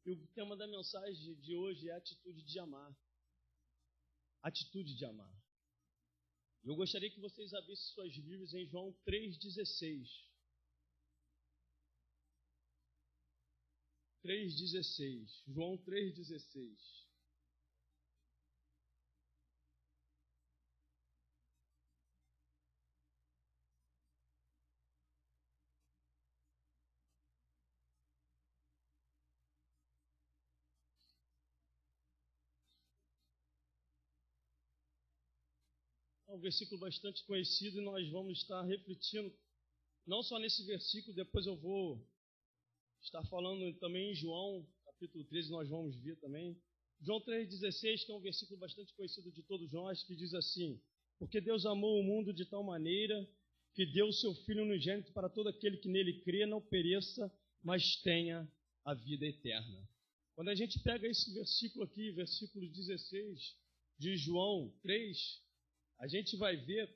E o tema da mensagem de hoje é atitude de amar. Atitude de amar. Eu gostaria que vocês abrissem suas Bíblias em João 3,16. 3,16. João 3,16. É um versículo bastante conhecido e nós vamos estar refletindo não só nesse versículo, depois eu vou estar falando também em João, capítulo 13, nós vamos ver também. João 3,16, que é um versículo bastante conhecido de todos nós, que diz assim: porque Deus amou o mundo de tal maneira que deu o seu Filho unigênito para todo aquele que nele crê, não pereça, mas tenha a vida eterna. Quando a gente pega esse versículo aqui, versículo 16 de João 3, a gente vai ver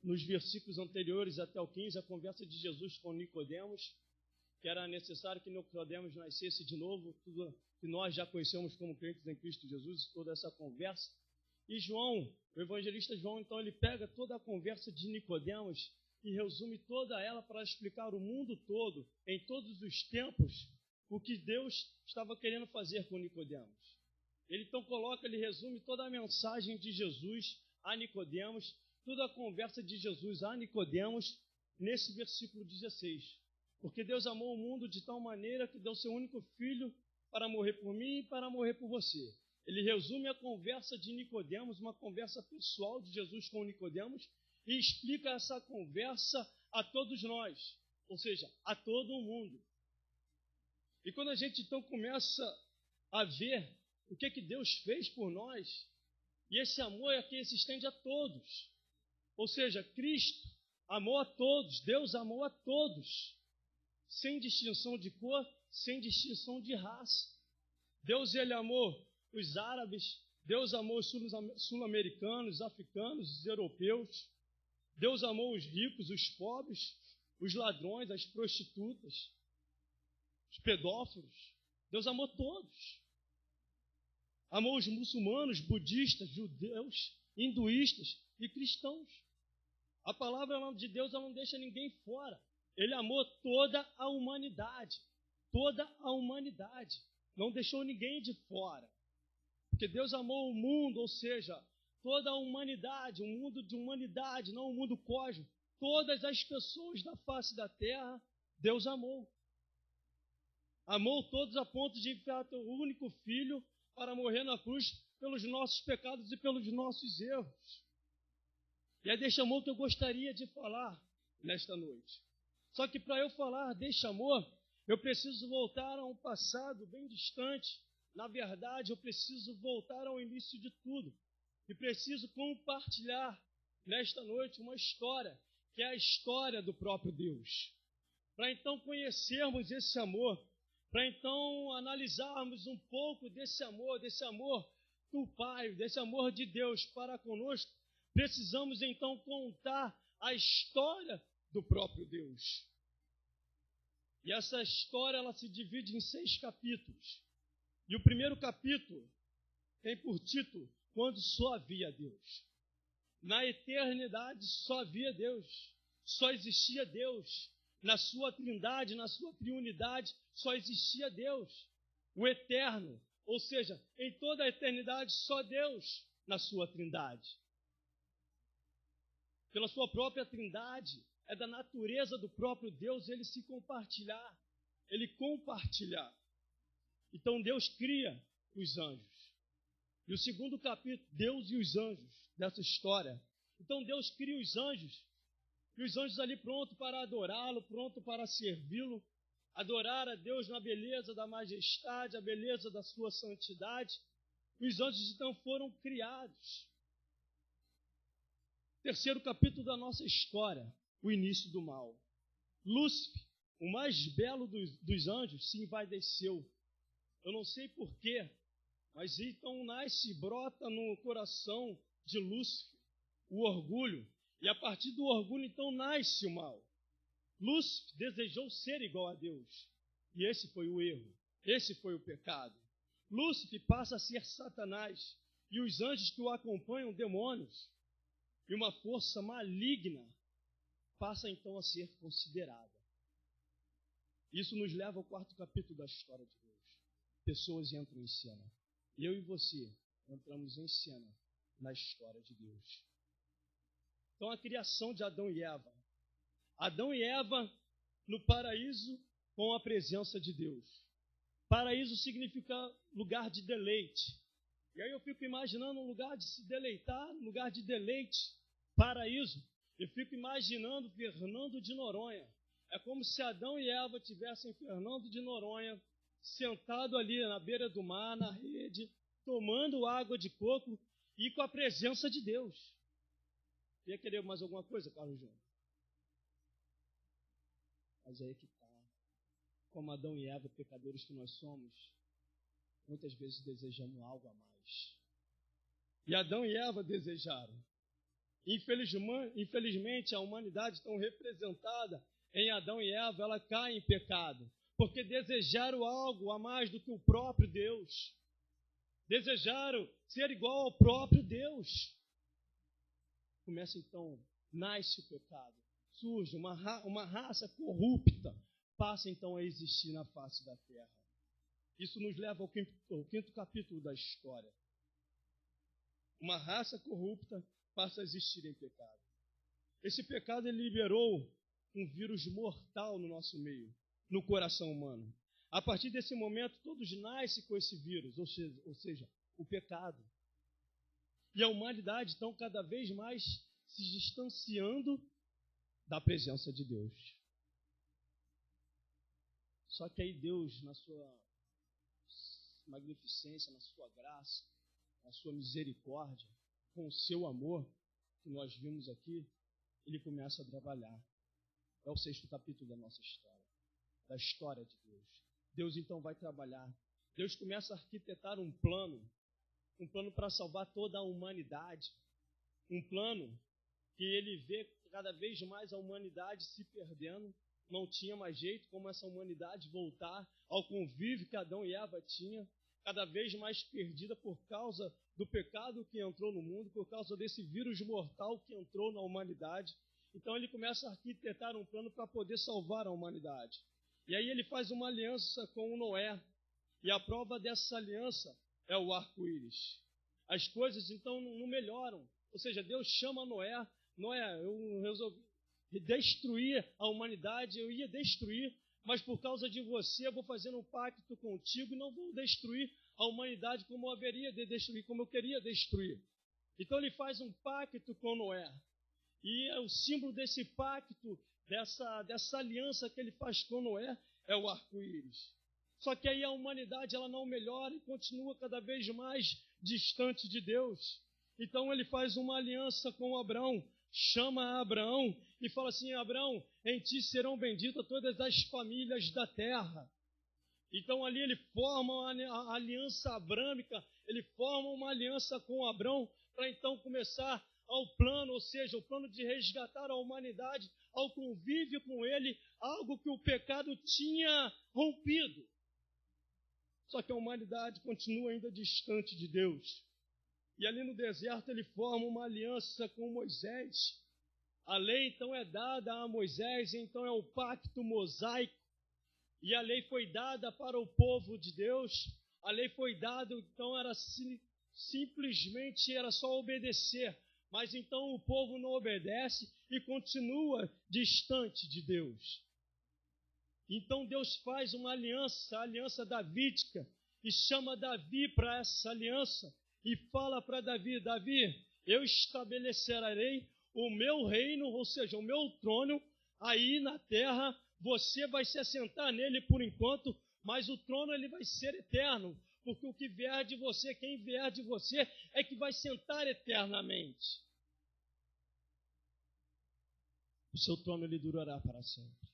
nos versículos anteriores até o 15 a conversa de Jesus com Nicodemos, que era necessário que Nicodemos nascesse de novo, tudo que nós já conhecemos como crentes em Cristo Jesus, toda essa conversa. E João, o evangelista João, então ele pega toda a conversa de Nicodemos e resume toda ela para explicar o mundo todo, em todos os tempos, o que Deus estava querendo fazer com Nicodemos. Ele então ele resume toda a mensagem de Jesus a Nicodemos, toda a conversa de Jesus a Nicodemos, nesse versículo 16. Porque Deus amou o mundo de tal maneira que deu seu único filho para morrer por mim e para morrer por você. Ele resume a conversa de Nicodemos, uma conversa pessoal de Jesus com Nicodemos, e explica essa conversa a todos nós, ou seja, a todo o mundo. E quando a gente então começa a ver o que Deus fez por nós, e esse amor aqui se estende a todos, ou seja, Cristo amou a todos, Deus amou a todos, sem distinção de cor, sem distinção de raça. Deus, ele amou os árabes, Deus amou os sul-americanos, os africanos, os europeus. Deus amou os ricos, os pobres, os ladrões, as prostitutas, os pedófilos. Deus amou todos. Amou os muçulmanos, budistas, judeus, hinduístas e cristãos. A palavra de Deus não deixa ninguém fora. Ele amou toda a humanidade. Toda a humanidade. Não deixou ninguém de fora. Porque Deus amou o mundo, ou seja, toda a humanidade, um mundo de humanidade, não um mundo cósmico. Todas as pessoas da face da terra, Deus amou. Amou todos a ponto de enviar o único filho para morrer na cruz pelos nossos pecados e pelos nossos erros. E é deste amor que eu gostaria de falar nesta noite. Só que para eu falar deste amor, eu preciso voltar a um passado bem distante. Na verdade, eu preciso voltar ao início de tudo. E preciso compartilhar nesta noite uma história, que é a história do próprio Deus. Para então conhecermos esse amor, para então analisarmos um pouco desse amor do Pai, desse amor de Deus para conosco, precisamos então contar a história do próprio Deus. E essa história ela se divide em 6 capítulos. E o primeiro capítulo tem por título Quando Só Havia Deus. Na eternidade só havia Deus, só existia Deus. Na sua trindade, na sua triunidade, só existia Deus, o eterno. Ou seja, em toda a eternidade, só Deus na sua trindade. Pela sua própria trindade, é da natureza do próprio Deus ele se compartilhar, ele compartilhar. Então Deus cria os anjos. E o segundo capítulo, Deus e os anjos dessa história. Então Deus cria os anjos, e os anjos ali pronto para adorá-lo, pronto para servi-lo, adorar a Deus na beleza da majestade, a beleza da sua santidade. E os anjos então foram criados. Terceiro capítulo da nossa história, o início do mal. Lúcifer, o mais belo dos anjos, se envaideceu. Eu não sei porquê, mas então brota no coração de Lúcifer o orgulho. E a partir do orgulho, então, nasce o mal. Lúcifer desejou ser igual a Deus. E esse foi o erro. Esse foi o pecado. Lúcifer passa a ser Satanás, e os anjos que o acompanham, demônios, e uma força maligna passa então a ser considerada. Isso nos leva ao 4º capítulo da história de Deus. Pessoas entram em cena. Eu e você entramos em cena na história de Deus. Então, a criação de Adão e Eva. Adão e Eva no paraíso com a presença de Deus. Paraíso significa lugar de deleite. E aí eu fico imaginando um lugar de se deleitar, um lugar de deleite, paraíso. Eu fico imaginando Fernando de Noronha. É como se Adão e Eva tivessem Fernando de Noronha, sentado ali na beira do mar, na rede, tomando água de coco e com a presença de Deus. Ia querer mais alguma coisa, Carlos Júnior? Mas aí que está. Como Adão e Eva, pecadores que nós somos, muitas vezes desejamos algo a mais. E Adão e Eva desejaram. Infelizmente, a humanidade tão representada em Adão e Eva, ela cai em pecado, porque desejaram algo a mais do que o próprio Deus. Desejaram ser igual ao próprio Deus. Começa então, nasce o pecado, surge uma raça corrupta, passa então a existir na face da terra. Isso nos leva ao 5º capítulo da história. Uma raça corrupta passa a existir em pecado. Esse pecado ele liberou um vírus mortal no nosso meio, no coração humano. A partir desse momento, todos nascem com esse vírus, ou seja, o pecado. E a humanidade, então, cada vez mais se distanciando da presença de Deus. Só que aí Deus, na sua magnificência, na sua graça, na sua misericórdia, com o seu amor, que nós vimos aqui, ele começa a trabalhar. É o 6º capítulo da nossa história, da história de Deus. Deus então vai trabalhar. Deus começa a arquitetar um plano para salvar toda a humanidade. Um plano que ele vê cada vez mais a humanidade se perdendo. Não tinha mais jeito como essa humanidade voltar ao convívio que Adão e Eva tinham, cada vez mais perdida por causa do pecado que entrou no mundo, por causa desse vírus mortal que entrou na humanidade. Então ele começa a arquitetar um plano para poder salvar a humanidade. E aí ele faz uma aliança com o Noé. E a prova dessa aliança é o arco-íris. As coisas então não melhoram. Ou seja, Deus chama Noé. Noé, eu resolvi destruir a humanidade, eu ia destruir, mas por causa de você eu vou fazer um pacto contigo e não vou destruir a humanidade como eu haveria de destruir, como eu queria destruir. Então ele faz um pacto com Noé. E o símbolo desse pacto, dessa aliança que ele faz com Noé, é o arco-íris. Só que aí a humanidade ela não melhora e continua cada vez mais distante de Deus. Então ele faz uma aliança com Abraão, chama Abraão e fala assim: Abraão, em ti serão benditas todas as famílias da terra. Então ali ele forma a aliança abrâmica, ele forma uma aliança com Abraão para então começar ao plano, ou seja, o plano de resgatar a humanidade ao convívio com ele, algo que o pecado tinha rompido. Só que a humanidade continua ainda distante de Deus. E ali no deserto ele forma uma aliança com Moisés. A lei então é dada a Moisés, então é o pacto mosaico. E a lei foi dada para o povo de Deus. A lei foi dada, então simplesmente era só obedecer. Mas então o povo não obedece e continua distante de Deus. Então Deus faz uma aliança, a aliança davídica, e chama Davi para essa aliança e fala para Davi: Davi, eu estabelecerei o meu reino, ou seja, o meu trono aí na terra, você vai se assentar nele por enquanto, mas o trono ele vai ser eterno, porque o que vier de você, quem vier de você, é que vai sentar eternamente. O seu trono ele durará para sempre.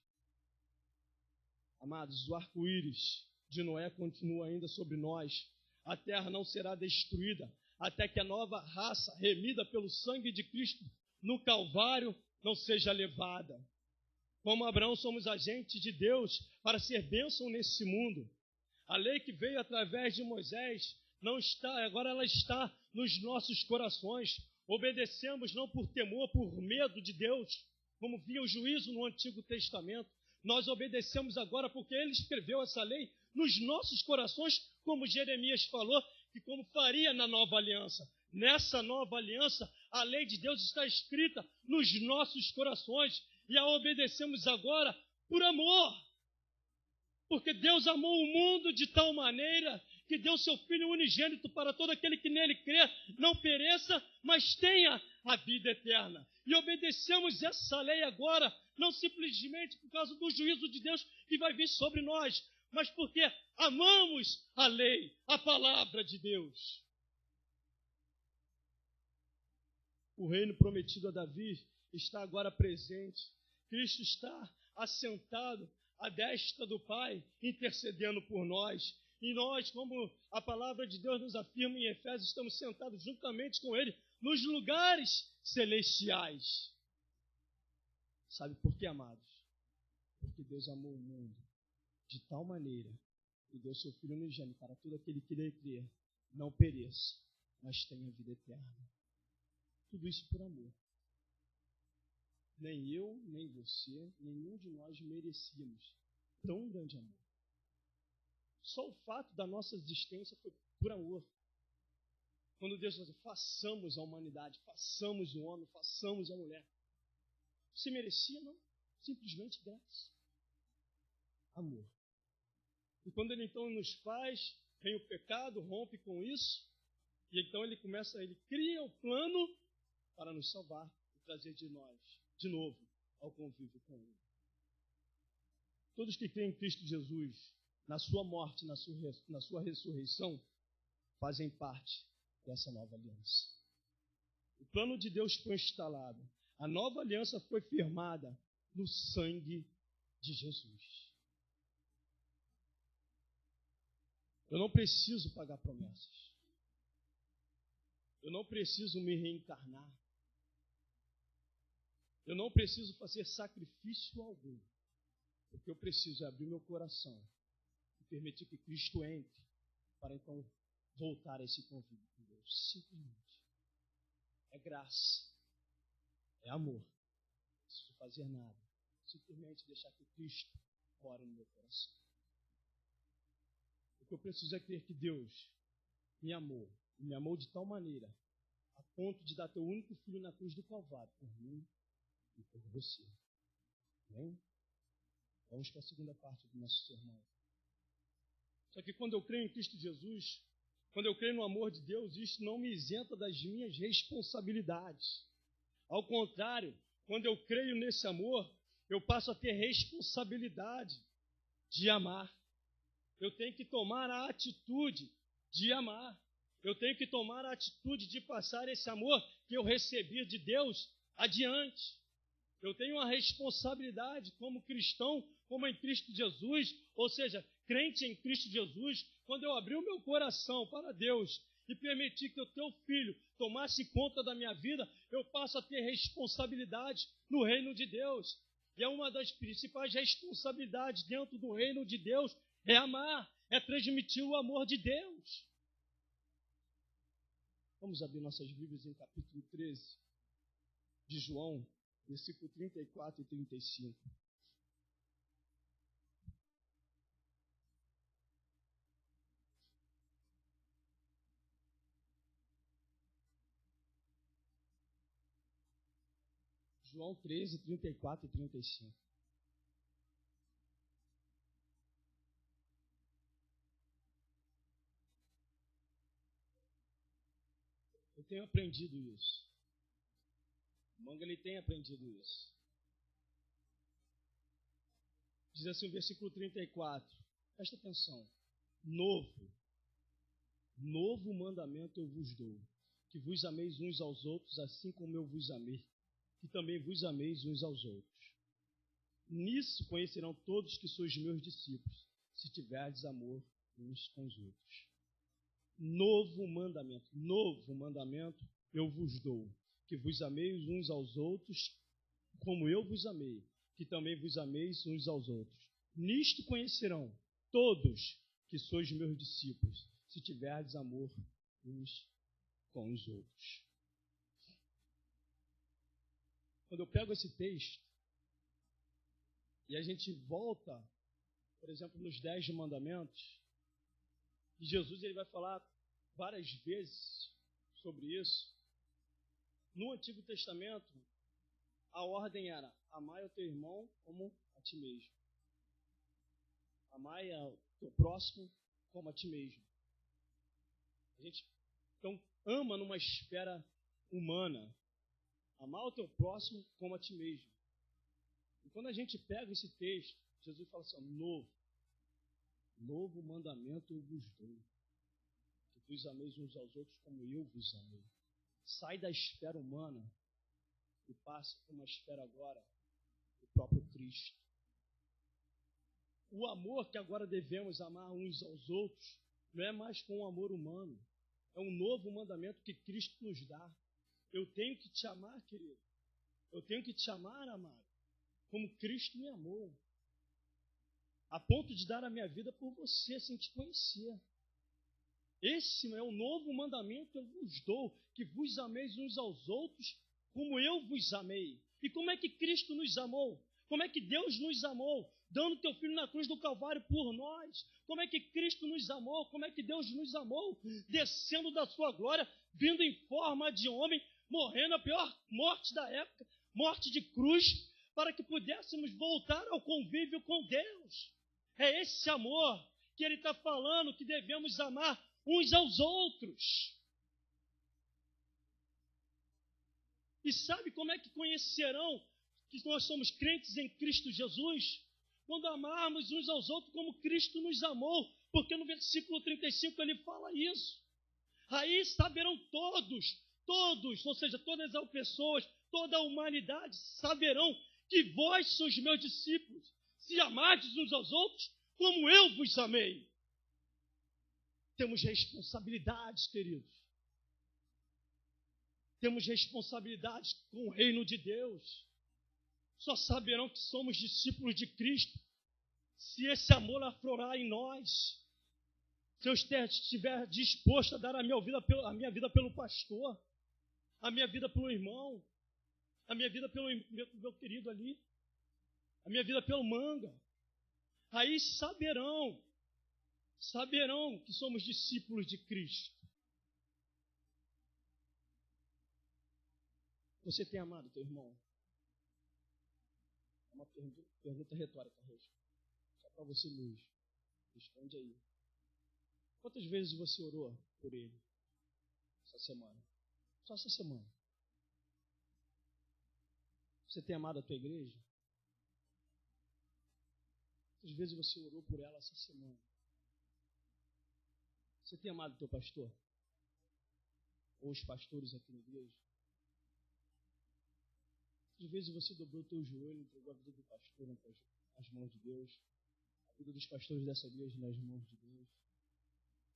Amados, o arco-íris de Noé continua ainda sobre nós. A terra não será destruída até que a nova raça, remida pelo sangue de Cristo no Calvário, não seja levada. Como Abraão, somos agentes de Deus para ser bênção nesse mundo. A lei que veio através de Moisés não está, agora ela está nos nossos corações. Obedecemos não por temor, por medo de Deus, como via o juízo no Antigo Testamento. Nós obedecemos agora porque Ele escreveu essa lei nos nossos corações, como Jeremias falou, que como faria na nova aliança. Nessa nova aliança, a lei de Deus está escrita nos nossos corações e a obedecemos agora por amor. Porque Deus amou o mundo de tal maneira que deu seu Filho unigênito para todo aquele que nele crê, não pereça, mas tenha a vida eterna. E obedecemos essa lei agora, não simplesmente por causa do juízo de Deus que vai vir sobre nós, mas porque amamos a lei, a palavra de Deus. O reino prometido a Davi está agora presente. Cristo está assentado à destra do Pai, intercedendo por nós. E nós, como a palavra de Deus nos afirma em Efésios, estamos sentados juntamente com Ele nos lugares celestiais. Sabe por quê, amados? Porque Deus amou o mundo de tal maneira que deu seu Filho unigênito para todo aquele que nele crer, não pereça, mas tenha vida eterna. Tudo isso por amor. Nem eu, nem você, nenhum de nós merecíamos tão grande amor. Só o fato da nossa existência foi por amor. Quando Deus diz, façamos a humanidade, façamos o homem, façamos a mulher. Você merecia, não? Simplesmente graça. Amor. E quando Ele então nos faz, vem o pecado, rompe com isso, e então Ele cria o plano para nos salvar e trazer de novo, ao convívio com Ele. Todos que creem em Cristo Jesus, na sua morte, na sua ressurreição, fazem parte dessa nova aliança. O plano de Deus foi instalado. A nova aliança foi firmada no sangue de Jesus. Eu não preciso pagar promessas. Eu não preciso me reencarnar. Eu não preciso fazer sacrifício algum. O que eu preciso é abrir meu coração e permitir que Cristo entre para então voltar a esse convívio com Deus. Simplesmente. É graça. É amor. Não preciso fazer nada. Simplesmente deixar que Cristo more no meu coração. O que eu preciso é crer que Deus me amou. E me amou de tal maneira a ponto de dar teu único filho na cruz do Calvário por mim e por você. Amém? Vamos para a segunda parte do nosso sermão. Só que quando eu creio em Cristo Jesus, quando eu creio no amor de Deus, isso não me isenta das minhas responsabilidades. Ao contrário, quando eu creio nesse amor, eu passo a ter responsabilidade de amar. Eu tenho que tomar a atitude de amar. Eu tenho que tomar a atitude de passar esse amor que eu recebi de Deus adiante. Eu tenho uma responsabilidade como cristão, como em Cristo Jesus, ou seja, crente em Cristo Jesus, quando eu abri o meu coração para Deus e permitir que o teu filho tomasse conta da minha vida, eu passo a ter responsabilidade no reino de Deus. E é uma das principais responsabilidades dentro do reino de Deus, é amar, é transmitir o amor de Deus. Vamos abrir nossas Bíblias em capítulo 13 de João, versículo 34 e 35. João 13, 34 e 35. Eu tenho aprendido isso. O Manga, ele tem aprendido isso. Diz assim o versículo 34. Presta atenção. Novo mandamento eu vos dou, que vos ameis uns aos outros, assim como eu vos amei, que também vos ameis uns aos outros. Nisso conhecerão todos que sois meus discípulos, se tiverdes amor uns com os outros. Novo mandamento eu vos dou, que vos ameis uns aos outros, como eu vos amei, que também vos ameis uns aos outros. Nisto conhecerão todos que sois meus discípulos, se tiverdes amor uns com os outros. Quando eu pego esse texto e a gente volta, por exemplo, nos 10 mandamentos, e Jesus ele vai falar várias vezes sobre isso. No Antigo Testamento, a ordem era: amai o teu irmão como a ti mesmo. Amai o teu próximo como a ti mesmo. A gente, então, ama numa esfera humana. Amar o teu próximo como a ti mesmo. E quando a gente pega esse texto, Jesus fala assim: novo mandamento eu vos dou, que vos ameis uns aos outros como eu vos amei. Sai da esfera humana e passa para uma esfera agora do próprio Cristo. O amor que agora devemos amar uns aos outros não é mais com o amor humano. É um novo mandamento que Cristo nos dá. Eu tenho que te amar, querido. Eu tenho que te amar, amado, como Cristo me amou, a ponto de dar a minha vida por você, sem te conhecer. Esse é o novo mandamento eu vos dou, que vos ameis uns aos outros, como eu vos amei. E como é que Cristo nos amou? Como é que Deus nos amou? Dando teu Filho na cruz do Calvário por nós. Como é que Cristo nos amou? Como é que Deus nos amou? Descendo da sua glória, vindo em forma de homem, morrendo a pior morte da época, morte de cruz, para que pudéssemos voltar ao convívio com Deus. É esse amor que ele está falando, que devemos amar uns aos outros. E sabe como é que conhecerão que nós somos crentes em Cristo Jesus? Quando amarmos uns aos outros como Cristo nos amou, porque no versículo 35 ele fala isso. Aí saberão todos, ou seja, todas as pessoas, toda a humanidade saberão que vós sois meus discípulos, se amardes uns aos outros como eu vos amei. Temos responsabilidades, queridos. Temos responsabilidades com o reino de Deus. Só saberão que somos discípulos de Cristo se esse amor aflorar em nós. Se eu estiver disposto a dar a minha vida pelo pastor, a minha vida pelo irmão, a minha vida pelo meu querido ali, a minha vida pelo Manga. Aí saberão que somos discípulos de Cristo. Você tem amado teu irmão? É uma pergunta retórica, Rocha. Só para você mesmo. Responde aí. Quantas vezes você orou por ele essa semana? Só essa semana. Você tem amado a tua igreja? Quantas vezes você orou por ela essa semana? Você tem amado o teu pastor? Ou os pastores aqui na igreja? Quantas vezes você dobrou o teu joelho e entregou a vida do pastor nas mãos de Deus? A vida dos pastores dessa igreja nas mãos de Deus?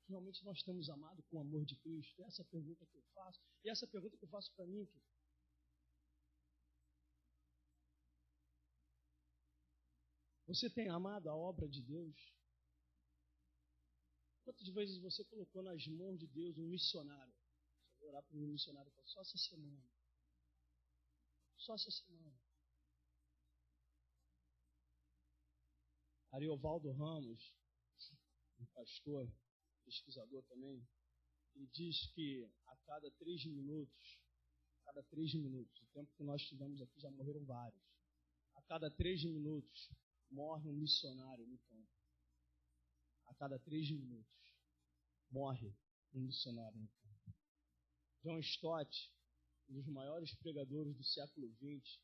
Realmente nós temos amado com o amor de Cristo? Essa é a pergunta que eu faço. E essa é a pergunta que eu faço para mim, querido. Você tem amado a obra de Deus? Quantas vezes você colocou nas mãos de Deus um missionário? Você vai orar para um missionário só essa semana. Só essa semana. Ariovaldo Ramos, um pastor, pesquisador também, ele diz que a cada 3 minutos, o tempo que nós tivemos aqui já morreram vários, a cada 3 minutos morre um missionário no campo. A cada 3 minutos morre um missionário no campo. John Stott, um dos maiores pregadores do século XX,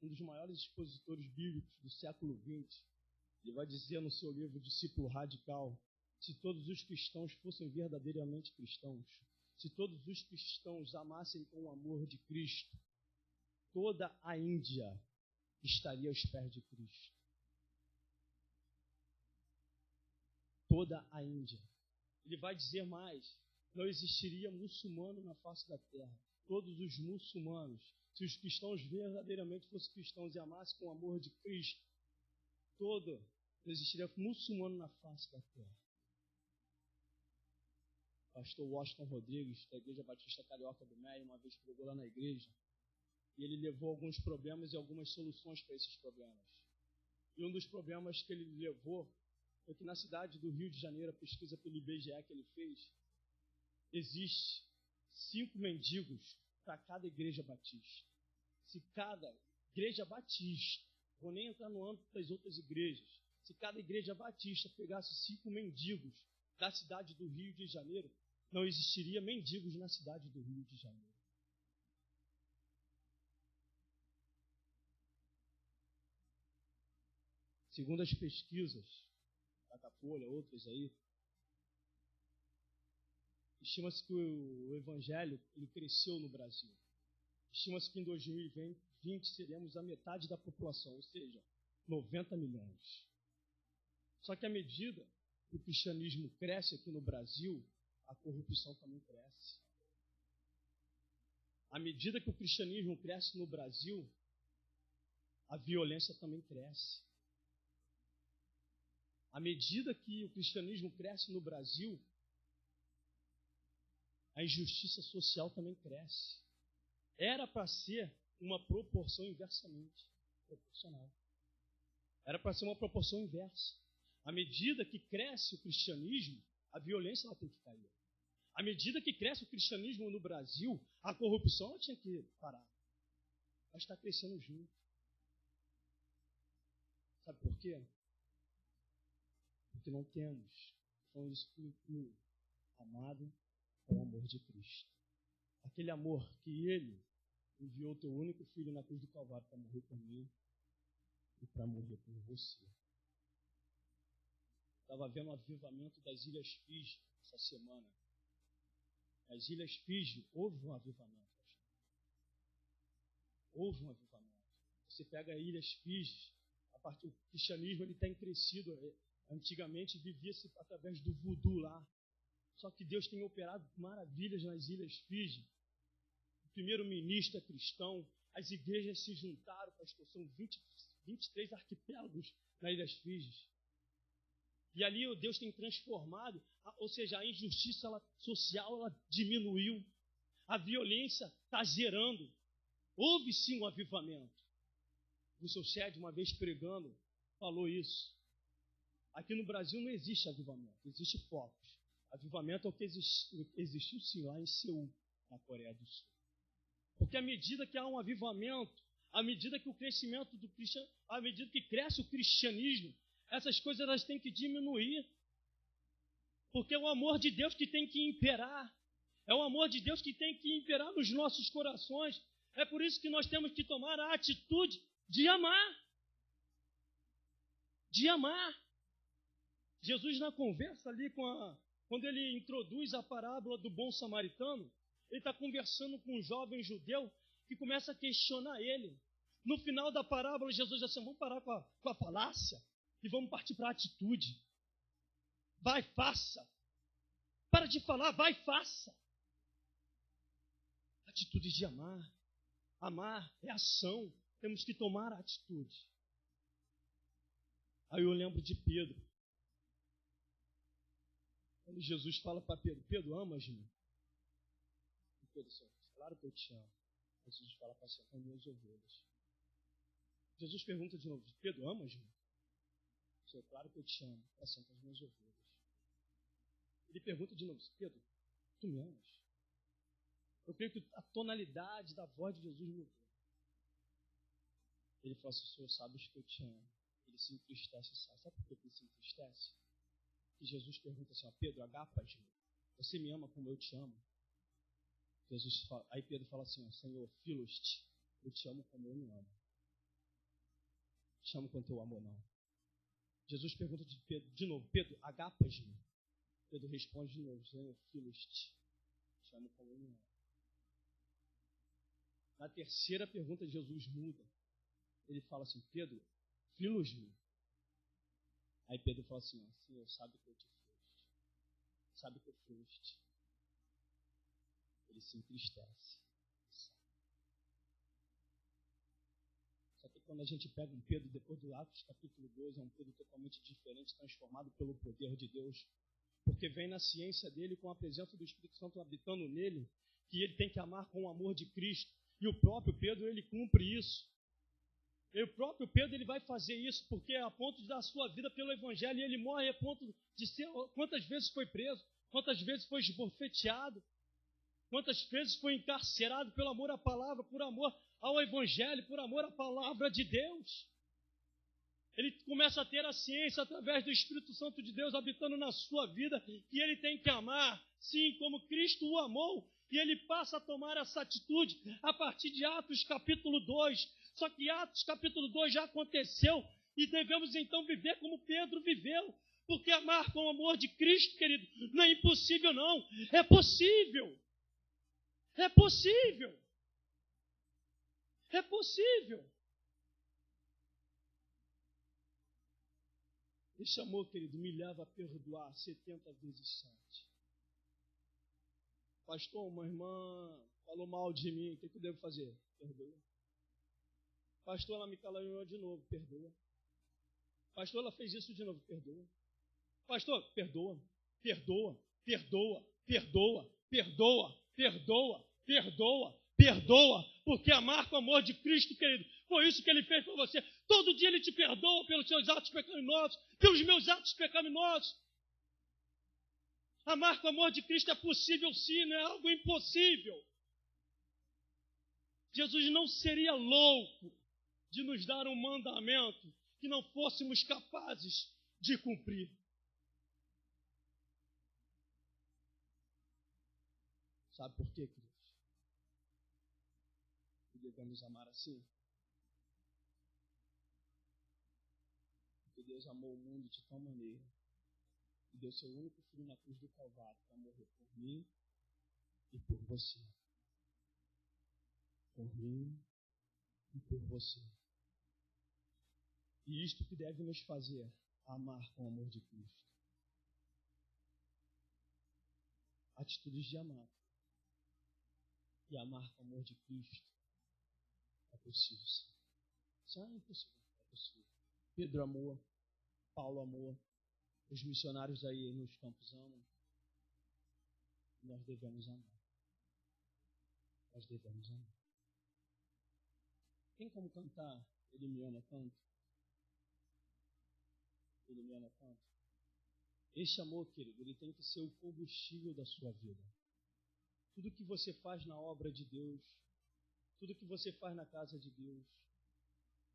um dos maiores expositores bíblicos do século XX, ele vai dizer no seu livro Discípulo Radical: se todos os cristãos fossem verdadeiramente cristãos, se todos os cristãos amassem com o amor de Cristo, toda a Índia estaria aos pés de Cristo. Toda a Índia. Ele vai dizer mais: não existiria muçulmano na face da terra. Todos os muçulmanos, se os cristãos verdadeiramente fossem cristãos e amassem com o amor de Cristo, todo não existiria muçulmano na face da terra. Pastor Washington Rodrigues, da Igreja Batista Carioca do Meio, uma vez pregou lá na igreja, e ele levou alguns problemas e algumas soluções para esses problemas. E um dos problemas que ele levou foi que na cidade do Rio de Janeiro, a pesquisa pelo IBGE que ele fez, existe 5 mendigos para cada igreja batista. Se cada igreja batista, vou nem entrar no âmbito das outras igrejas, se cada igreja batista pegasse 5 mendigos da cidade do Rio de Janeiro, não existiria mendigos na cidade do Rio de Janeiro. Segundo as pesquisas, Datafolha, outras aí, estima-se que o evangelho ele cresceu no Brasil. Estima-se que em 2020 seremos a metade da população, ou seja, 90 milhões. Só que à medida que o cristianismo cresce aqui no Brasil, a corrupção também cresce. À medida que o cristianismo cresce no Brasil, a violência também cresce. À medida que o cristianismo cresce no Brasil, a injustiça social também cresce. Era para ser uma proporção inversamente proporcional. Era para ser uma proporção inversa. À medida que cresce o cristianismo, a violência ela tem que cair. À medida que cresce o cristianismo no Brasil, a corrupção ela tinha que parar. Ela está crescendo junto. Sabe por quê? Porque não temos um espírito amado com o amor de Cristo. Aquele amor que Ele enviou o teu único filho na cruz do Calvário para morrer por mim e para morrer por você. Estava vendo o avivamento das Ilhas Fiji essa semana. Nas Ilhas Fiji houve um avivamento. Houve um avivamento. Você pega as Ilhas Fiji, o cristianismo ele tem crescido. Antigamente vivia-se através do voodoo lá. Só que Deus tem operado maravilhas nas Ilhas Fiji. O primeiro-ministro é cristão, as igrejas se juntaram, pastor, são 23 arquipélagos nas Ilhas Fiji. E ali o Deus tem transformado, ou seja, a injustiça social ela diminuiu, a violência está zerando. Houve sim um avivamento. O seu Shed, uma vez pregando, falou isso. Aqui no Brasil não existe avivamento, existe focos. Avivamento é o que existiu sim lá em Seul, na Coreia do Sul. Porque à medida que há um avivamento, à medida que o crescimento do cristianismo, à medida que cresce o cristianismo, essas coisas elas têm que diminuir. Porque é o amor de Deus que tem que imperar. É o amor de Deus que tem que imperar nos nossos corações. É por isso que nós temos que tomar a atitude de amar. De amar. Jesus, na conversa ali quando ele introduz a parábola do bom samaritano, ele está conversando com um jovem judeu que começa a questionar ele. No final da parábola, Jesus diz assim: vamos parar com a falácia e vamos partir para a atitude. Vai, faça. Para de falar, vai, faça. Atitude de amar. Amar é ação. Temos que tomar a atitude. Aí eu lembro de Pedro. Quando Jesus fala para Pedro: Pedro, amas-me? E Pedro diz: claro que eu te amo. Jesus fala: pacienta as minhas ovelhas. Jesus pergunta de novo: Pedro, amas-me? Senhor, claro que eu te amo, pacienta as minhas ovelhas. Ele pergunta de novo: Pedro, tu me amas? Eu creio que a tonalidade da voz de Jesus mudou. Ele fala assim: Senhor, sabes que eu te amo. Ele se entristece, sabe por que ele se entristece? Que Jesus pergunta assim: Pedro, agapas-me, você me ama como eu te amo? Aí Pedro fala assim: Senhor, filos-te, eu te amo como eu me amo. Te amo quanto eu amo ou não. Jesus pergunta de novo: Pedro, agapas-me? Pedro responde de novo: Senhor, filos-te, te amo como eu me amo. Na terceira pergunta, Jesus muda. Ele fala assim: Pedro, filos-me? Aí Pedro fala assim: Senhor, sabe que eu te fiz. Sabe que eu fiz. Ele se entristece. Só que quando a gente pega um Pedro, depois do Atos capítulo 2, é um Pedro totalmente diferente, transformado pelo poder de Deus. Porque vem na ciência dele, com a presença do Espírito Santo habitando nele, que ele tem que amar com o amor de Cristo. E o próprio Pedro, ele cumpre isso. E o próprio Pedro, ele vai fazer isso, porque é a ponto de dar a sua vida pelo Evangelho, e ele morre a ponto de ser, quantas vezes foi preso, quantas vezes foi esbofeteado, quantas vezes foi encarcerado pelo amor à palavra, por amor ao Evangelho, por amor à palavra de Deus. Ele começa a ter a ciência, através do Espírito Santo de Deus habitando na sua vida, que ele tem que amar, sim, como Cristo o amou, e ele passa a tomar essa atitude a partir de Atos capítulo 2. Só que Atos capítulo 2 já aconteceu, e devemos então viver como Pedro viveu, porque amar com o amor de Cristo, querido, não é impossível não, é possível. É possível. É possível. Esse amor, querido, me leva a perdoar 70 vezes 7. Pastor, uma irmã falou mal de mim, o que eu devo fazer? Perdoa. Pastor, ela me caluniou de novo, perdoa. Pastor, ela fez isso de novo, perdoa. Pastor, perdoa, perdoa, perdoa, perdoa, perdoa, perdoa, perdoa, perdoa, porque amar com o amor de Cristo, querido, foi isso que ele fez por você. Todo dia ele te perdoa pelos seus atos pecaminosos, pelos meus atos pecaminosos. Amar com o amor de Cristo é possível sim, não é algo impossível. Jesus não seria louco de nos dar um mandamento que não fôssemos capazes de cumprir. Sabe por quê, queridos? Que devemos amar assim? Porque Deus amou o mundo de tal maneira que deu seu único filho na cruz do Calvário para morrer por mim e por você. Por mim e por você. E isto que deve nos fazer amar com o amor de Cristo. Atitudes de amar. E amar com o amor de Cristo é possível, sim. Isso é impossível, é possível. Pedro amou, Paulo amou, os missionários aí nos campos amam. Nós devemos amar. Nós devemos amar. Tem como cantar Ele me ama tanto? Ele me ama tanto? Este amor, querido, ele tem que ser o combustível da sua vida. Tudo que você faz na obra de Deus, tudo que você faz na casa de Deus,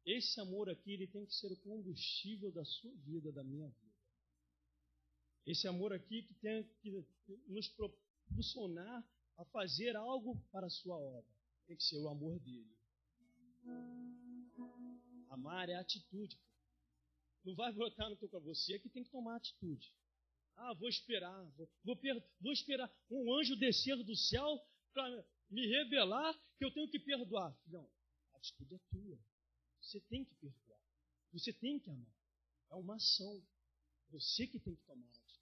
esse amor aqui, ele tem que ser o combustível da sua vida, da minha vida. Esse amor aqui que tem que nos propulsionar a fazer algo para a sua obra. Tem que ser o amor dele. Amar é atitude. Não vai brotar no teu para você, é que tem que tomar atitude. Ah, vou esperar esperar um anjo descer do céu para me revelar que eu tenho que perdoar. Não, a atitude é tua. Você tem que perdoar. Você tem que amar. É uma ação. Você que tem que tomar a atitude.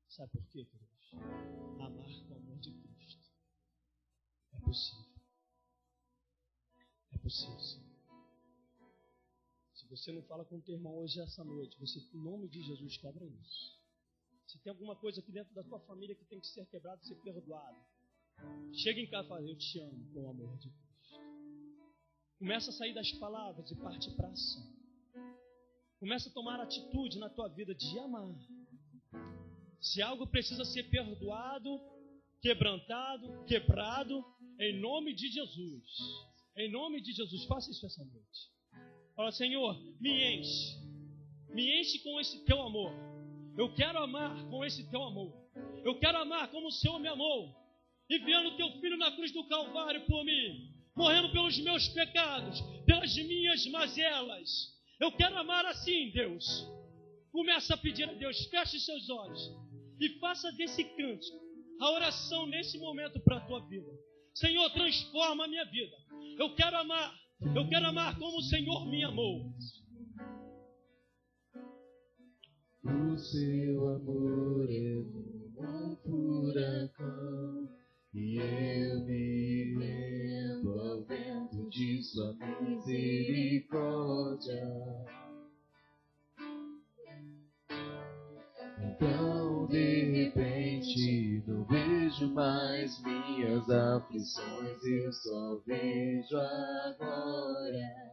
Sabe por quê, queridos? Amar com o amor de Cristo. É possível. É possível, sim. Se você não fala com o teu irmão hoje, essa noite, você, em nome de Jesus, quebra isso. Se tem alguma coisa aqui dentro da tua família que tem que ser quebrada, ser perdoado, chega em casa e fala, eu te amo com o amor de Cristo. Começa a sair das palavras e parte para a ação. Começa a tomar atitude na tua vida de amar. Se algo precisa ser perdoado, quebrantado, quebrado, em nome de Jesus. Em nome de Jesus, faça isso essa noite. Fala, Senhor, me enche com esse teu amor. Eu quero amar com esse teu amor. Eu quero amar como o Senhor me amou, enviando teu filho na cruz do Calvário por mim, morrendo pelos meus pecados, pelas minhas mazelas. Eu quero amar assim, Deus. Começa a pedir a Deus, feche seus olhos e faça desse cântico a oração nesse momento para a tua vida. Senhor, transforma a minha vida. Eu quero amar como o Senhor me amou. O seu amor é como um furacão, e eu me rendo ao vento de sua misericórdia. vejo mais minhas aflições, eu só vejo agora.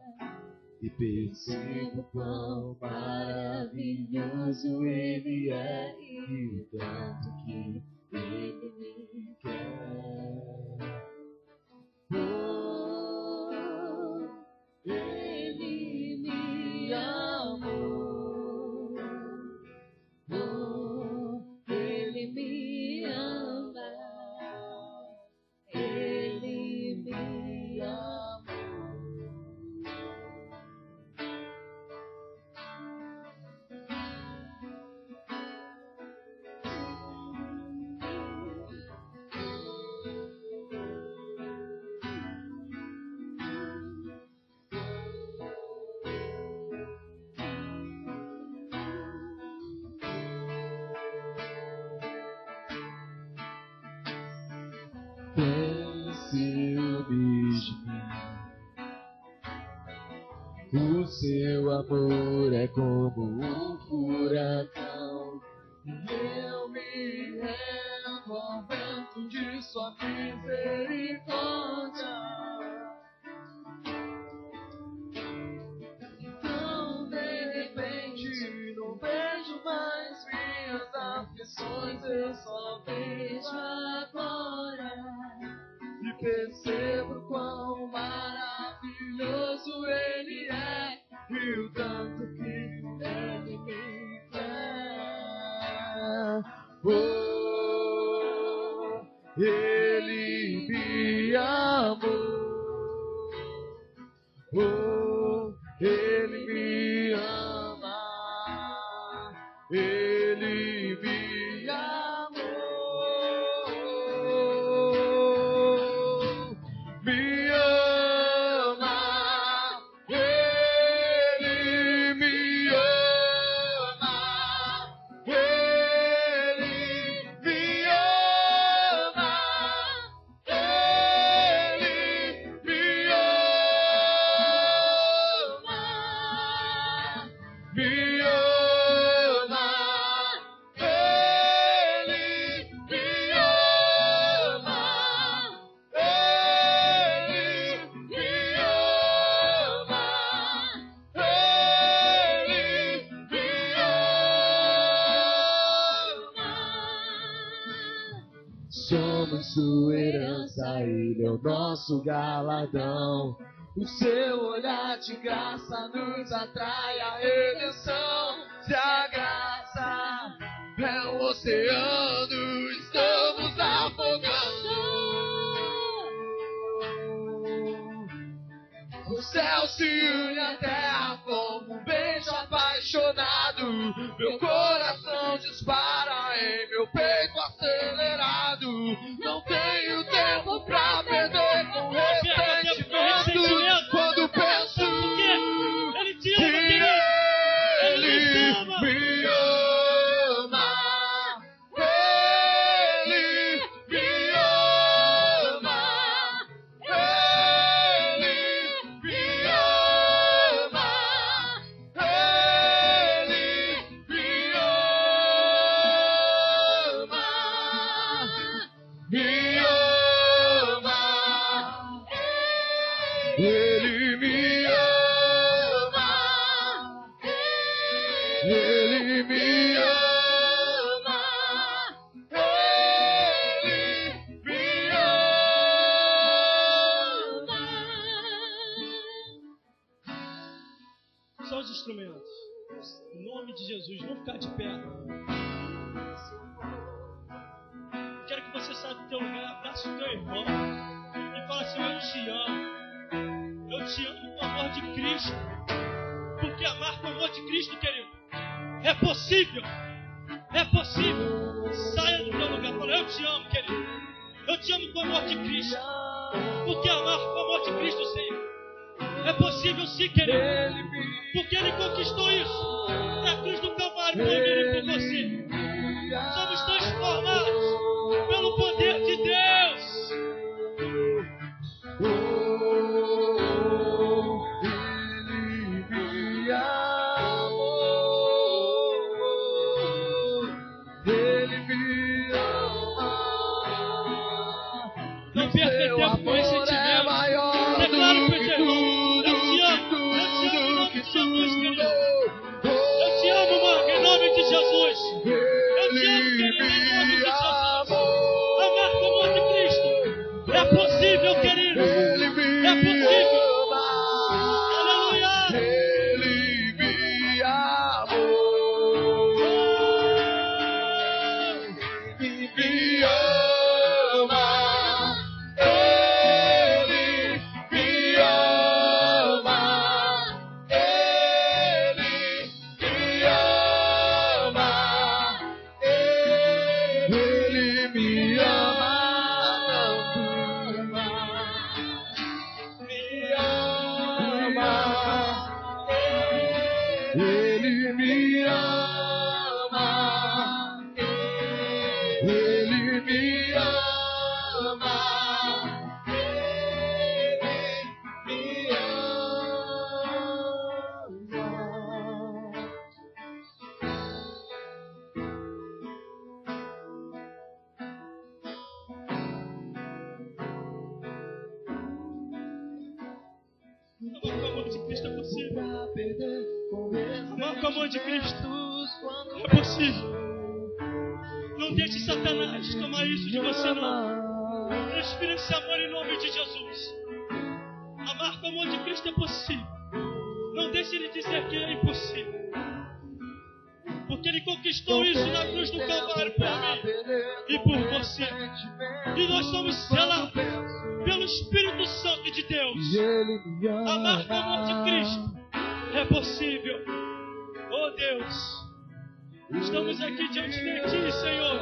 E percebo quão maravilhoso Ele é e o tanto que Ele me quer. Oh, Ele me amou. Oh, Ele me ama. Ele me amou. O seu amor é como um furacão, e eu me rendo ao vento de sua misericórdia. Então, de repente, não vejo mais minhas aflições, eu só vejo agora. E percebo quão maravilhoso Ele é e o tanto que Ele me quer. Oh, Ele me amou. Oh, Ele me ama. Ele me amou. Somos sua herança, Ele é o nosso galardão. O seu olhar de graça nos atrai à redenção. Se a graça é um oceano, estamos afogando. O céu se une à terra como um beijo apaixonado. Meu coração dispara em meu peito acelerado. Não tenho tempo pra perder com ressentimento. Quando penso que Ele me ama. Ele me ama. Ele me ama. Ele me ama. Me ama. Ele me ama. Ele me ama. Ele me ama. Só os instrumentos. Em nome de Jesus, vamos ficar de pé. Quero que você saia do teu lugar, abrace o teu irmão e fala assim: eu te amo. Eu te amo com o amor de Cristo. Porque amar com o amor de Cristo, querido, é possível. É possível. Saia do teu lugar e fala: eu te amo, querido. Eu te amo com o amor de Cristo. Porque amar com o amor de Cristo, Senhor, é possível sim, querido. Porque Ele conquistou isso na cruz do Calvário por mim e por você. Somos transformados pelo poder de Deus. Ele me amou. Ele me ama. Ele me ama tanto, me ama. Ele me ama, Ele me ama, Ele me ama. Amar com o amor de Cristo é possível. Amar com o amor de Cristo é possível. Não deixe Satanás tomar isso de você, não. Transfira esse amor em nome de Jesus. Amar com o amor de Cristo é possível. Não deixe ele dizer que é impossível. Porque ele conquistou isso na cruz do Calvário por mim e por você. E nós somos selados pelo Espírito Santo de Deus. Amar com o amor de Cristo é possível. Oh Deus, estamos aqui diante de Ti, Senhor,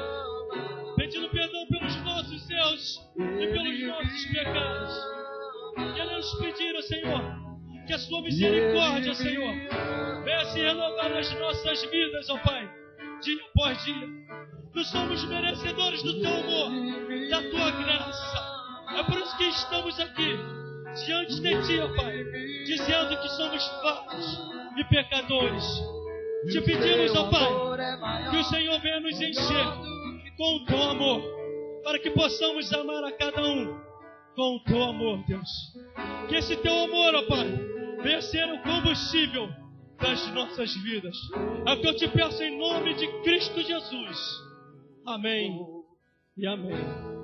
pedindo perdão pelos nossos erros e pelos nossos pecados. Queremos pedir, Senhor, que a Sua misericórdia, Senhor, venha se renovar nas nossas vidas, ó Pai, dia após dia. Nós somos merecedores do Teu amor, da Tua graça. É por isso que estamos aqui, diante de Ti, ó Pai, dizendo que somos falhos e pecadores. Te pedimos, ó Pai, que o Senhor venha nos encher com o Teu amor, para que possamos amar a cada um com o Teu amor, Deus. Que esse Teu amor, ó Pai, venha ser o combustível das nossas vidas. É o que eu te peço em nome de Cristo Jesus. Amém e amém.